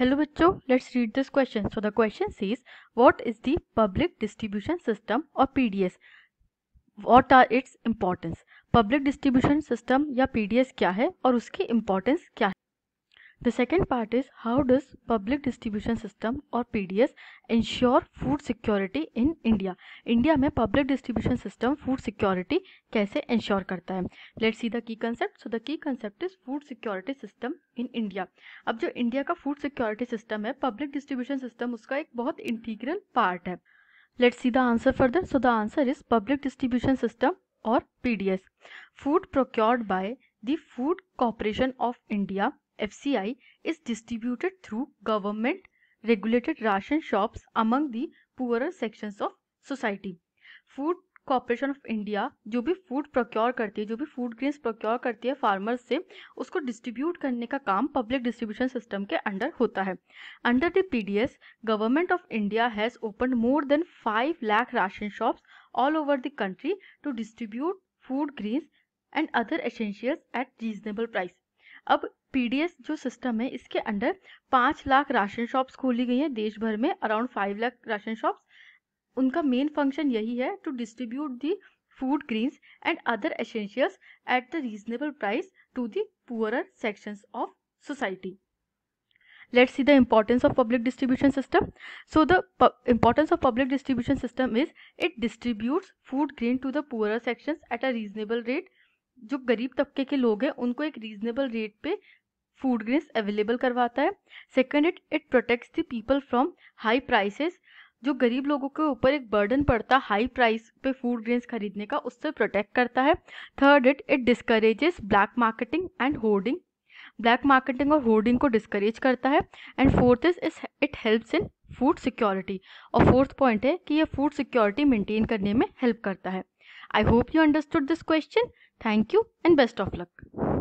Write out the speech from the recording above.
Hello बच्चों, let's read this question. So the question says, what is the public distribution system or PDS? What are its importance? Public distribution system या PDS क्या है और उसकी importance क्या है? The second part is, how does public distribution system or PDS ensure food security in India? India में public distribution system food security कैसे ensure करता है? Let's see the key concept. So the key concept is food security system in India. अब जो India का food security system है, public distribution system उसका एक बहुत integral part है. Let's see the answer further. So the answer is public distribution system or PDS. Food procured by the Food Corporation of India FCI is distributed through government regulated ration shops among the poorer sections of society. Food corporation of India जो भी food procure करती है, जो भी food grains procure करती है farmers से, उसको डिस्ट्रीब्यूट करने का काम पब्लिक डिस्ट्रीब्यूशन सिस्टम के अंडर होता है. Under the PDS, government of India has open more than 5 lakh ration shops all over the country to distribute food grains and other essentials at reasonable price. अब PDS जो system है, इसके under 5 lakh ration shops खोली गई हैं देश भर में, अराउंड 5 लाख राशन शॉप्स. उनका मेन फंक्शन यही है to distribute the food grains and other essentials at the reasonable price to the poorer sections of society. Let's see the importance of public distribution system. So the importance of public distribution system is it distributes food grain to the poorer sections at a reasonable rate. जो गरीब तबके के लोग हैं उनको एक reasonable rate पे food grains available करवाता है. Second, it protects the people from high prices. जो गरीब लोगों के ऊपर एक बर्डन पड़ता है हाई प्राइस पे फूड ग्रेन्स खरीदने का, उससे प्रोटेक्ट करता है. Third, it discourages black marketing and hoarding. Black marketing और होर्डिंग को डिस्करेज करता है. And fourth is it helps in food security. और फोर्थ पॉइंट है कि ये फूड सिक्योरिटी मेंटेन करने में हेल्प करता है. I hope you understood this question. Thank you and best of luck.